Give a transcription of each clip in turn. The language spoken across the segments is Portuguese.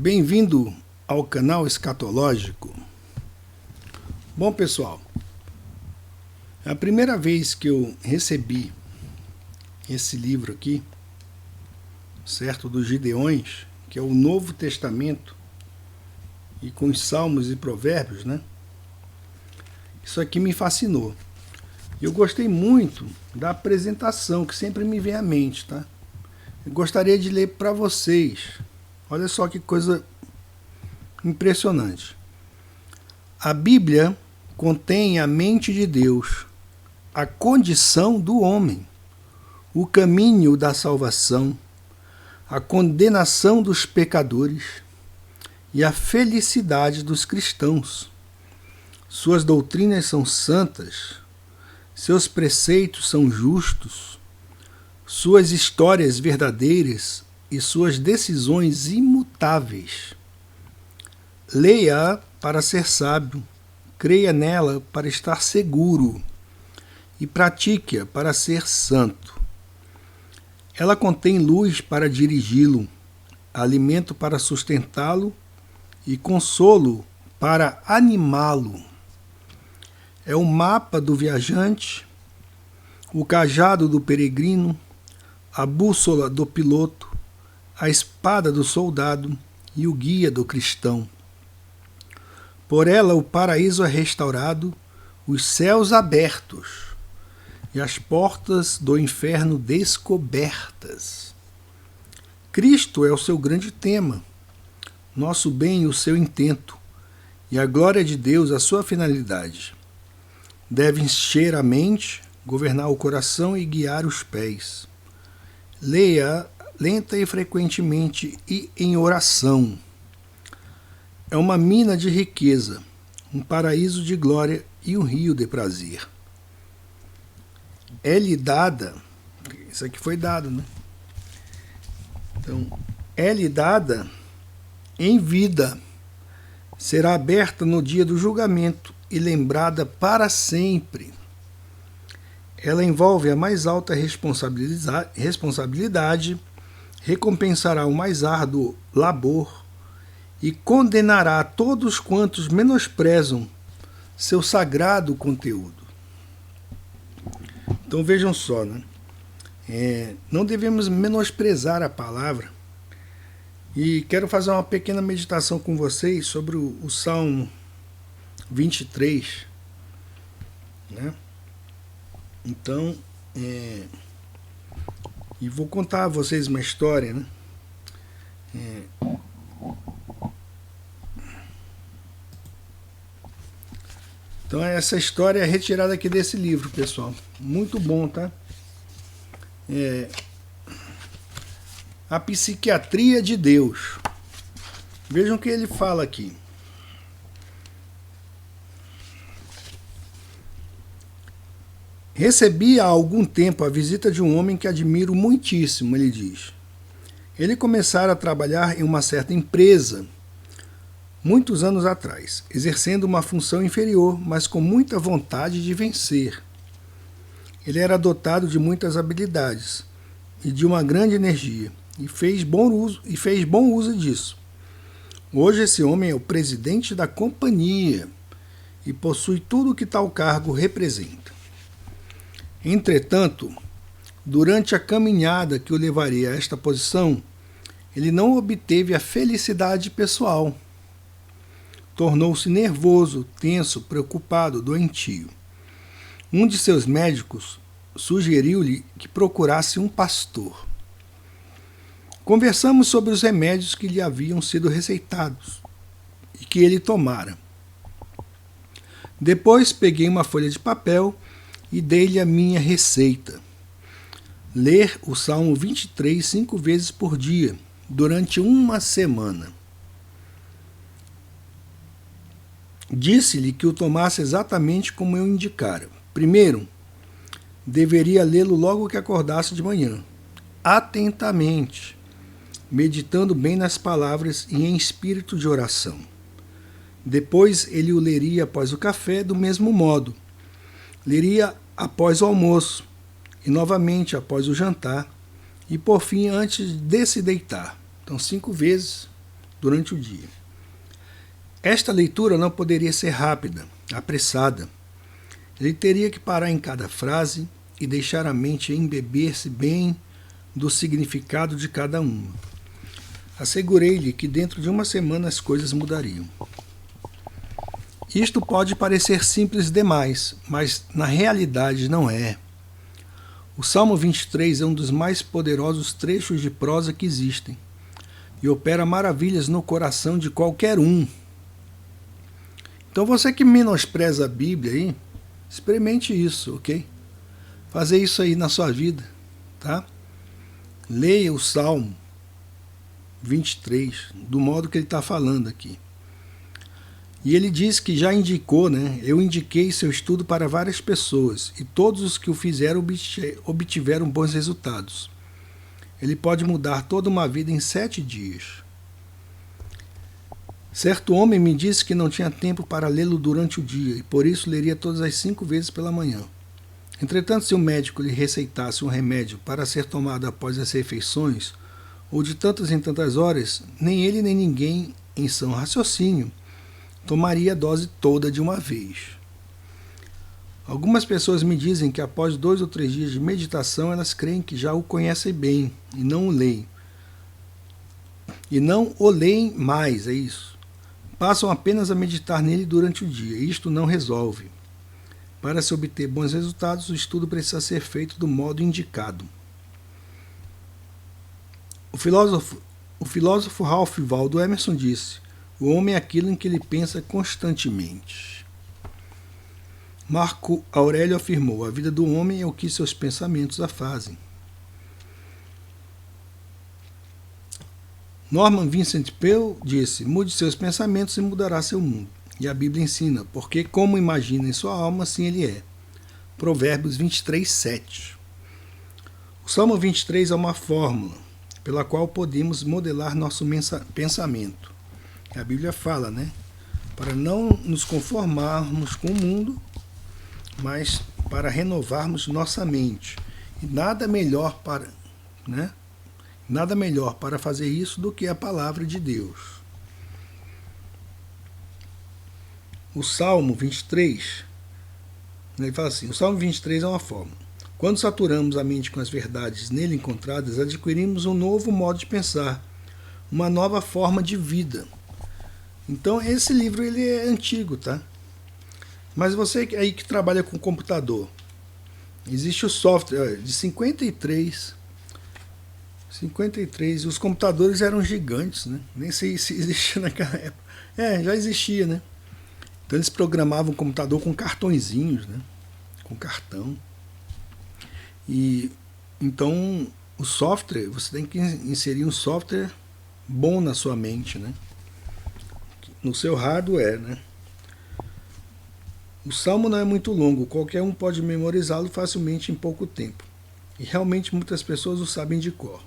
Bem-vindo ao canal Escatológico. Bom, pessoal, é a primeira vez que eu recebi esse livro aqui, certo, dos Gideões, que é o Novo Testamento, e com os Salmos e Provérbios, né? Isso aqui me fascinou. Eu gostei muito da apresentação, que sempre me vem à mente, tá? Eu gostaria de ler para vocês. Olha só que coisa impressionante. A Bíblia contém a mente de Deus, a condição do homem, o caminho da salvação, a condenação dos pecadores e a felicidade dos cristãos. Suas doutrinas são santas, seus preceitos são justos, suas histórias verdadeiras e suas decisões imutáveis. Leia-a para ser sábio, creia nela para estar seguro e pratique-a para ser santo. Ela contém luz para dirigi-lo, alimento para sustentá-lo e consolo para animá-lo. É o mapa do viajante, o cajado do peregrino, a bússola do piloto, a espada do soldado e o guia do cristão. Por ela o paraíso é restaurado, os céus abertos e as portas do inferno descobertas. Cristo é o seu grande tema, nosso bem o seu intento, e a glória de Deus a sua finalidade. Deve encher a mente, governar o coração e guiar os pés. Leia lenta e frequentemente e em oração. É uma mina de riqueza, um paraíso de glória e um rio de prazer. É-lhe dada, isso aqui foi dado, né? Então, é-lhe dada em vida, será aberta no dia do julgamento e lembrada para sempre. Ela envolve a mais alta responsabilidade, recompensará o mais árduo labor e condenará a todos quantos menosprezam seu sagrado conteúdo. Então vejam só, né? Não devemos menosprezar a palavra. E quero fazer uma pequena meditação com vocês sobre o Salmo 23, né? Então, e vou contar a vocês uma história, né? Então essa história é retirada aqui desse livro, pessoal. Muito bom, tá? A psiquiatria de Deus. Vejam o que ele fala aqui. Recebi há algum tempo a visita de um homem que admiro muitíssimo, ele diz. Ele começara a trabalhar em uma certa empresa muitos anos atrás, exercendo uma função inferior, mas com muita vontade de vencer. Ele era dotado de muitas habilidades e de uma grande energia, e fez bom uso disso. Hoje esse homem é o presidente da companhia e possui tudo o que tal cargo representa. Entretanto, durante a caminhada que o levaria a esta posição, ele não obteve a felicidade pessoal. Tornou-se nervoso, tenso, preocupado, doentio. Um de seus médicos sugeriu-lhe que procurasse um pastor. Conversamos sobre os remédios que lhe haviam sido receitados e que ele tomara. Depois peguei uma folha de papel e dei-lhe a minha receita. Ler o Salmo 23 5 vezes por dia, durante uma semana. Disse-lhe que o tomasse exatamente como eu indicara. Primeiro, deveria lê-lo logo que acordasse de manhã, atentamente, meditando bem nas palavras e em espírito de oração. Depois ele o leria após o café do mesmo modo. Leria após o almoço, e novamente após o jantar, e por fim antes de se deitar. Então 5 vezes durante o dia. Esta leitura não poderia ser rápida, apressada. Ele teria que parar em cada frase e deixar a mente embeber-se bem do significado de cada uma. Assegurei-lhe que dentro de uma semana as coisas mudariam. Isto pode parecer simples demais, mas na realidade não é. O Salmo 23 é um dos mais poderosos trechos de prosa que existem e opera maravilhas no coração de qualquer um. Então você que menospreza a Bíblia aí, experimente isso, ok? Fazer isso aí na sua vida, tá? Leia o Salmo 23, do modo que ele está falando aqui. E ele diz que já indicou, né? Eu indiquei seu estudo para várias pessoas e todos os que o fizeram obtiveram bons resultados. Ele pode mudar toda uma vida em 7 dias. Certo homem me disse que não tinha tempo para lê-lo durante o dia e por isso leria todas as 5 vezes pela manhã. Entretanto, se o médico lhe receitasse um remédio para ser tomado após as refeições, ou de tantas em tantas horas, nem ele nem ninguém, em são raciocínio, tomaria a dose toda de uma vez. Algumas pessoas me dizem que após 2 ou 3 dias de meditação, elas creem que já o conhecem bem e não o leem. E não o leem mais, é isso. Passam apenas a meditar nele durante o dia. Isto não resolve. Para se obter bons resultados, o estudo precisa ser feito do modo indicado. O filósofo Ralph Waldo Emerson disse: o homem é aquilo em que ele pensa constantemente. Marco Aurélio afirmou: a vida do homem é o que seus pensamentos a fazem. Norman Vincent Peale disse: mude seus pensamentos e mudará seu mundo. E a Bíblia ensina: porque como imagina em sua alma, assim ele é. Provérbios 23, 7. O Salmo 23 é uma fórmula pela qual podemos modelar nosso pensamento. A Bíblia fala, né? Para não nos conformarmos com o mundo, mas para renovarmos nossa mente. E nada melhor para, né? Nada melhor para fazer isso do que a palavra de Deus. O Salmo 23, ele fala assim, o Salmo 23 é uma forma. Quando saturamos a mente com as verdades nele encontradas, adquirimos um novo modo de pensar, uma nova forma de vida. Então esse livro ele é antigo, tá? Mas você aí que trabalha com computador, existe o software de 53, e os computadores eram gigantes, né? Nem sei se existia naquela época. Já existia, né? Então eles programavam o computador com cartõezinhos, né? Com cartão. E então o software, você tem que inserir um software bom na sua mente, né? No seu hardware, né? O Salmo não é muito longo, qualquer um pode memorizá-lo facilmente em pouco tempo. E realmente muitas pessoas o sabem de cor.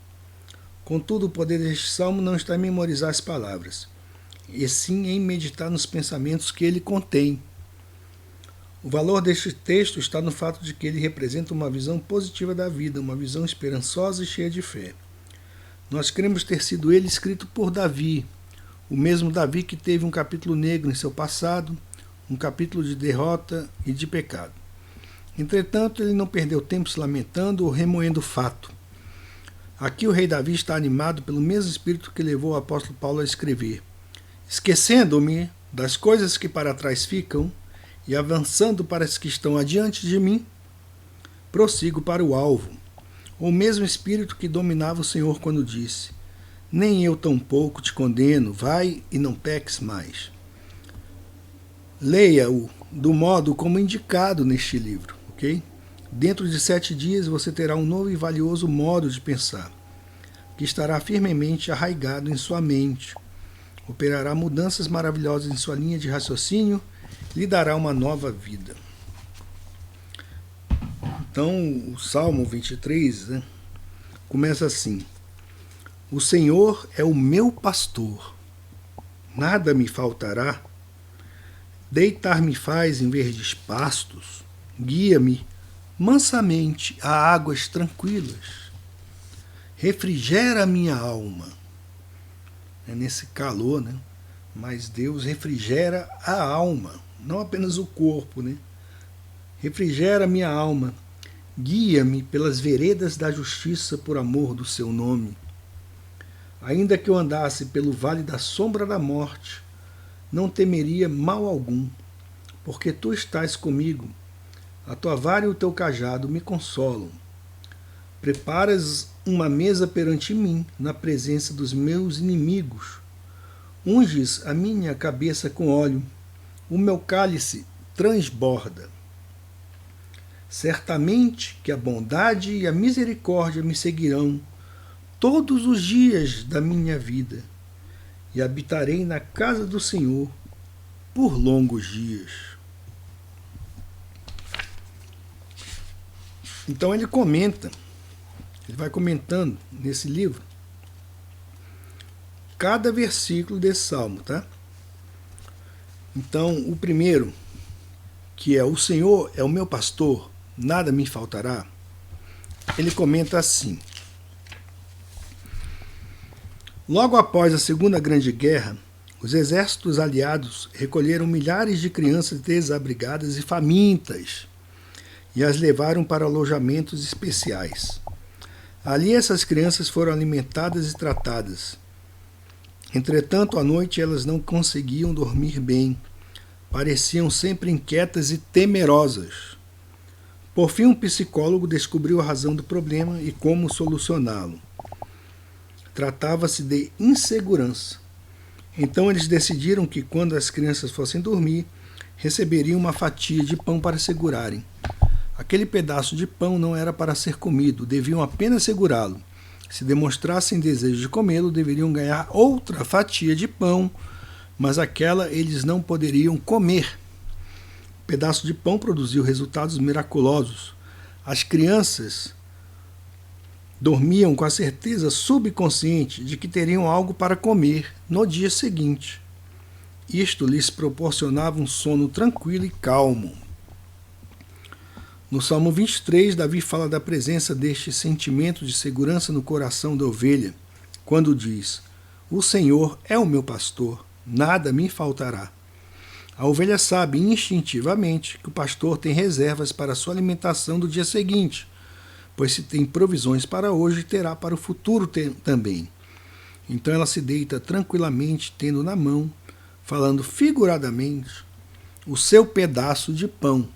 Contudo, o poder deste Salmo não está em memorizar as palavras, e sim em meditar nos pensamentos que ele contém. O valor deste texto está no fato de que ele representa uma visão positiva da vida, uma visão esperançosa e cheia de fé. Nós cremos ter sido ele escrito por Davi, o mesmo Davi que teve um capítulo negro em seu passado, um capítulo de derrota e de pecado. Entretanto, ele não perdeu tempo se lamentando ou remoendo o fato. Aqui o rei Davi está animado pelo mesmo espírito que levou o apóstolo Paulo a escrever: esquecendo-me das coisas que para trás ficam e avançando para as que estão adiante de mim, prossigo para o alvo. O mesmo espírito que dominava o Senhor quando disse: nem eu tampouco te condeno, vai e não peques mais. Leia-o do modo como indicado neste livro, ok? Dentro de 7 dias você terá um novo e valioso modo de pensar, que estará firmemente arraigado em sua mente, operará mudanças maravilhosas em sua linha de raciocínio e lhe dará uma nova vida. Então, o Salmo 23, né, começa assim: o Senhor é o meu pastor, nada me faltará. Deitar-me faz em verdes pastos, guia-me mansamente a águas tranquilas. Refrigera a minha alma. nesse calor, né? Mas Deus refrigera a alma, não apenas o corpo, né? Refrigera minha alma, guia-me pelas veredas da justiça por amor do seu nome. Ainda que eu andasse pelo vale da sombra da morte, não temeria mal algum, porque tu estás comigo. A tua vara e o teu cajado me consolam. Preparas uma mesa perante mim, na presença dos meus inimigos. Unges a minha cabeça com óleo, o meu cálice transborda. Certamente que a bondade e a misericórdia me seguirão todos os dias da minha vida, e habitarei na casa do Senhor por longos dias. Então ele vai comentando nesse livro cada versículo desse salmo, tá? Então, o primeiro, que é: o Senhor é o meu pastor, nada me faltará. Ele comenta assim: logo após a Segunda Grande Guerra, os exércitos aliados recolheram milhares de crianças desabrigadas e famintas e as levaram para alojamentos especiais. Ali essas crianças foram alimentadas e tratadas. Entretanto, à noite elas não conseguiam dormir bem. Pareciam sempre inquietas e temerosas. Por fim, um psicólogo descobriu a razão do problema e como solucioná-lo. Tratava-se de insegurança. Então eles decidiram que, quando as crianças fossem dormir, receberiam uma fatia de pão para segurarem. Aquele pedaço de pão não era para ser comido, deviam apenas segurá-lo. Se demonstrassem desejo de comê-lo, deveriam ganhar outra fatia de pão, mas aquela eles não poderiam comer. O pedaço de pão produziu resultados miraculosos. As crianças dormiam com a certeza subconsciente de que teriam algo para comer no dia seguinte. Isto lhes proporcionava um sono tranquilo e calmo. No Salmo 23, Davi fala da presença deste sentimento de segurança no coração da ovelha, quando diz: o Senhor é o meu pastor, nada me faltará. A ovelha sabe instintivamente que o pastor tem reservas para a sua alimentação do dia seguinte, pois se tem provisões para hoje, terá para o futuro também. Então ela se deita tranquilamente, tendo na mão, falando figuradamente, o seu pedaço de pão.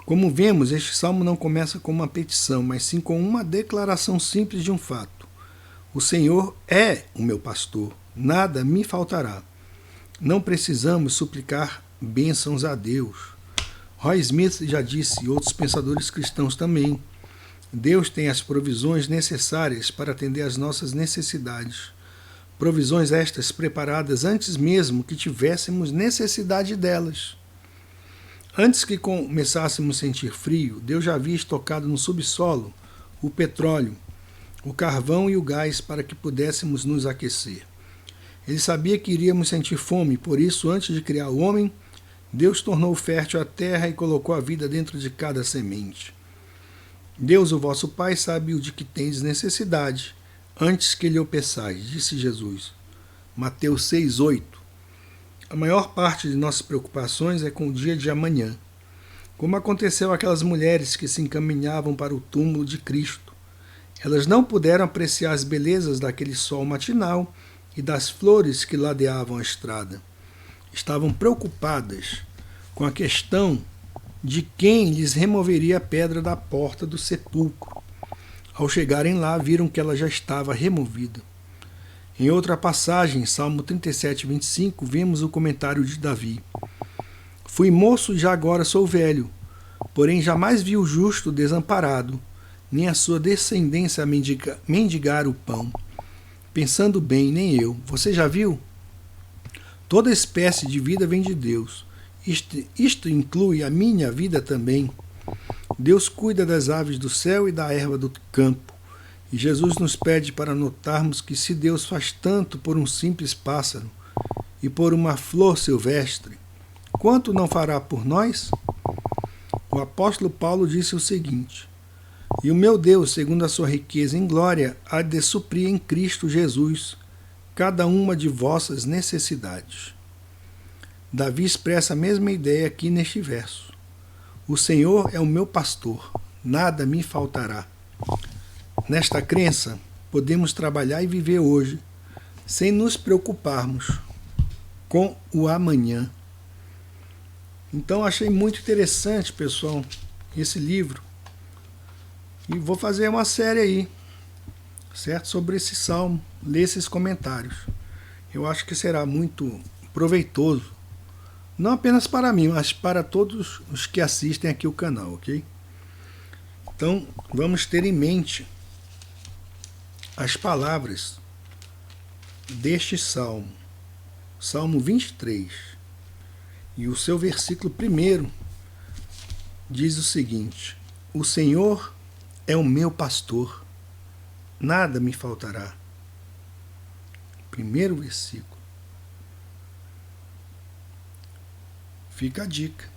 Como vemos, este salmo não começa com uma petição, mas sim com uma declaração simples de um fato. O Senhor é o meu pastor, nada me faltará. Não precisamos suplicar bênçãos a Deus. Roy Smith já disse, e outros pensadores cristãos também, Deus tem as provisões necessárias para atender às nossas necessidades. Provisões estas preparadas antes mesmo que tivéssemos necessidade delas. Antes que começássemos a sentir frio, Deus já havia estocado no subsolo o petróleo, o carvão e o gás para que pudéssemos nos aquecer. Ele sabia que iríamos sentir fome, por isso, antes de criar o homem, Deus tornou fértil a terra e colocou a vida dentro de cada semente. Deus, o vosso Pai, sabe o de que tendes necessidade, antes que lhe o peçais, disse Jesus. Mateus 6,8. A maior parte de nossas preocupações é com o dia de amanhã. Como aconteceu àquelas mulheres que se encaminhavam para o túmulo de Cristo. Elas não puderam apreciar as belezas daquele sol matinal e das flores que ladeavam a estrada. Estavam preocupadas com a questão de quem lhes removeria a pedra da porta do sepulcro. Ao chegarem lá, viram que ela já estava removida. Em outra passagem, Salmo 37, 25, vemos o comentário de Davi. Fui moço e já agora sou velho, porém jamais vi o justo desamparado, nem a sua descendência mendigar o pão. Pensando bem, nem eu. Você já viu? Toda espécie de vida vem de Deus. Isto inclui a minha vida também. Deus cuida das aves do céu e da erva do campo. E Jesus nos pede para notarmos que se Deus faz tanto por um simples pássaro e por uma flor silvestre, quanto não fará por nós? O apóstolo Paulo disse o seguinte: e o meu Deus, segundo a sua riqueza em glória, há de suprir em Cristo Jesus cada uma de vossas necessidades. Davi expressa a mesma ideia aqui neste verso. O Senhor é o meu pastor, nada me faltará. Nesta crença, podemos trabalhar e viver hoje, sem nos preocuparmos com o amanhã. Então achei muito interessante, pessoal, esse livro. E vou fazer uma série aí, certo? Sobre esse salmo, ler esses comentários. Eu acho que será muito proveitoso, não apenas para mim, mas para todos os que assistem aqui o canal, ok? Então, vamos ter em mente as palavras deste salmo, Salmo 23. E o seu versículo 1 diz o seguinte: O Senhor é o meu pastor, nada me faltará. Primeiro versículo. Fica a dica.